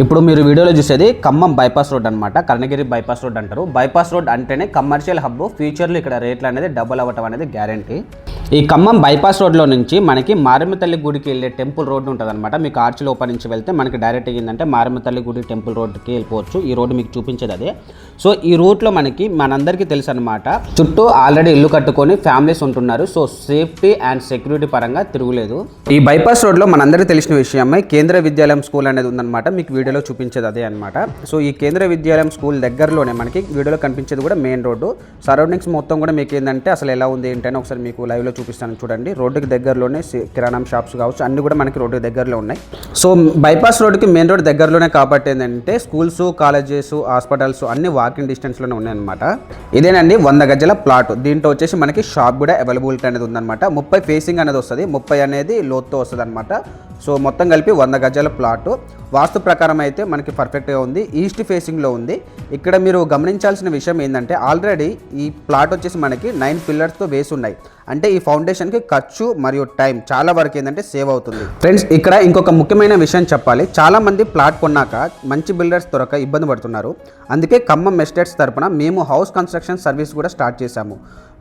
ఇప్పుడు మీరు వీడియోలో చూసేది ఖమ్మం బైపాస్ రోడ్ అనమాట. కర్ణగిరి బైపాస్ రోడ్ అంటారు. బైపాస్ రోడ్ అంటేనే కమర్షియల్ హబ్. ఫ్యూచర్లో ఇక్కడ రేట్లు అనేది డబుల్ అవ్వటం అనేది గ్యారంటీ. ఈ ఖమ్మం బైపాస్ రోడ్లో నుంచి మనకి మారమ్మ తల్లి గుడికి వెళ్ళే టెంపుల్ రోడ్డు ఉంటుంది అనమాట. మీకు ఆర్చ్ లోపల నుంచి వెళ్తే మనకి డైరెక్ట్ ఏంటంటే మారమ్మ తల్లి గుడి టెంపుల్ రోడ్డుకి వెళ్ళిపోవచ్చు. ఈ రోడ్డు మీకు చూపించేది అదే. సో ఈ రూట్లో మనకి మనందరికీ తెలుసు అనమాట, చుట్టూ ఆల్రెడీ ఇల్లు కట్టుకొని ఫ్యామిలీస్ ఉంటున్నారు. సో సేఫ్టీ అండ్ సెక్యూరిటీ పరంగా తిరుగులేదు. ఈ బైపాస్ రోడ్లో మనందరికీ తెలిసిన విషయమే కేంద్ర విద్యాలయం స్కూల్ అనేది ఉందన్నమాట. మీకు వీడియోలో చూపించేది అదే అనమాట. సో ఈ కేంద్ర విద్యాలయం స్కూల్ దగ్గరలోనే మనకి వీడియోలో కనిపించేది కూడా మెయిన్ రోడ్డు. సరౌండింగ్స్ మొత్తం కూడా మీకు ఏంటంటే అసలు ఎలా ఉంది ఏంటని ఒకసారి మీకు లైవ్లో చూపిస్తాను చూడండి. రోడ్డుకి దగ్గరలోనే కిరాణం షాప్స్ కావచ్చు, అన్ని కూడా మనకి రోడ్డుకి దగ్గరలో ఉన్నాయి. సో బైపాస్ రోడ్డుకి మెయిన్ రోడ్ దగ్గరలోనే కాబట్టి ఏంటంటే స్కూల్స్, కాలేజెస్, హాస్పిటల్స్ అన్ని వాకింగ్ డిస్టెన్స్లోనే ఉన్నాయన్నమాట. ఇదేనండి 100 గజాల ప్లాట్. దీంట్లో వచ్చేసి మనకి షాప్ కూడా అవైలబిలిటీ అనేది ఉందన్నమాట. 30 ఫేసింగ్ అనేది వస్తుంది, 30 అనేది లోతుతో వస్తుంది అనమాట. సో మొత్తం కలిపి 100 గజాల ప్లాట్. వాస్తు ప్రకారం అయితే మనకి పర్ఫెక్ట్గా ఉంది. ఈస్ట్ ఫేసింగ్లో ఉంది. ఇక్కడ మీరు గమనించాల్సిన విషయం ఏంటంటే ఆల్రెడీ ఈ ప్లాట్ వచ్చేసి మనకి 9 పిల్లర్స్తో వేసి ఉన్నాయి. అంటే ఈ ఫౌండేషన్కి ఖర్చు మరియు టైం చాలా వరకు ఏంటంటే సేవ్ అవుతుంది. ఫ్రెండ్స్, ఇక్కడ ఇంకొక ముఖ్యమైన విషయం చెప్పాలి. చాలామంది ప్లాట్ కొన్నాక మంచి బిల్డర్స్ దొరక ఇబ్బంది పడుతున్నారు. అందుకే ఖమ్మం ఎస్టేట్స్ తరపున మేము హౌస్ కన్స్ట్రక్షన్ సర్వీస్ కూడా స్టార్ట్ చేశాము.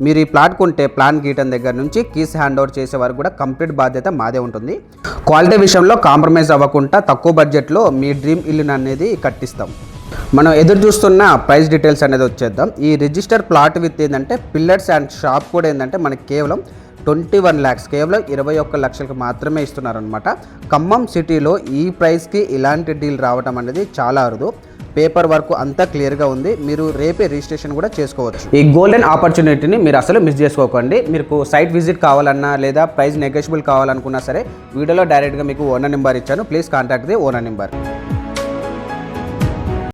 మీరు ఈ ప్లాట్ కొంటే ప్లాన్ గీయటం దగ్గర నుంచి కీస్ హ్యాండ్ ఓవర్ చేసే వరకు కూడా కంప్లీట్ బాధ్యత మాదే ఉంటుంది. క్వాలిటీ విషయంలో కాంప్రమైజ్ అవ్వకుండా తక్కువ బడ్జెట్లో మీ డ్రీమ్ ఇల్లుని అనేది కట్టిస్తాం. మనం ఎదురు చూస్తున్న ప్రైస్ డీటెయిల్స్ అనేది వచ్చేద్దాం. ఈ రిజిస్టర్ ప్లాట్ విత్ ఏంటంటే పిల్లర్స్ అండ్ షాప్ కూడా ఏంటంటే మనకి కేవలం 21 lakhs, కేవలం 21 లక్షలకు మాత్రమే ఇస్తున్నారనమాట. ఖమ్మం సిటీలో ఈ ప్రైస్కి ఇలాంటి డీల్ రావడం అనేది చాలా అరుదు. పేపర్ వర్క్ అంతా క్లియర్గా ఉంది. మీరు రేపే రిజిస్ట్రేషన్ కూడా చేసుకోవచ్చు. ఈ గోల్డెన్ ఆపర్చునిటీని మీరు అసలు మిస్ చేసుకోకండి. మీకు సైట్ విజిట్ కావాలన్నా లేదా ప్రైస్ నెగోషియబుల్ కావాలనుకున్నా సరే వీడియోలో డైరెక్ట్గా మీకు ఓనర్ నెంబర్ ఇచ్చాను. Please contact the owner number.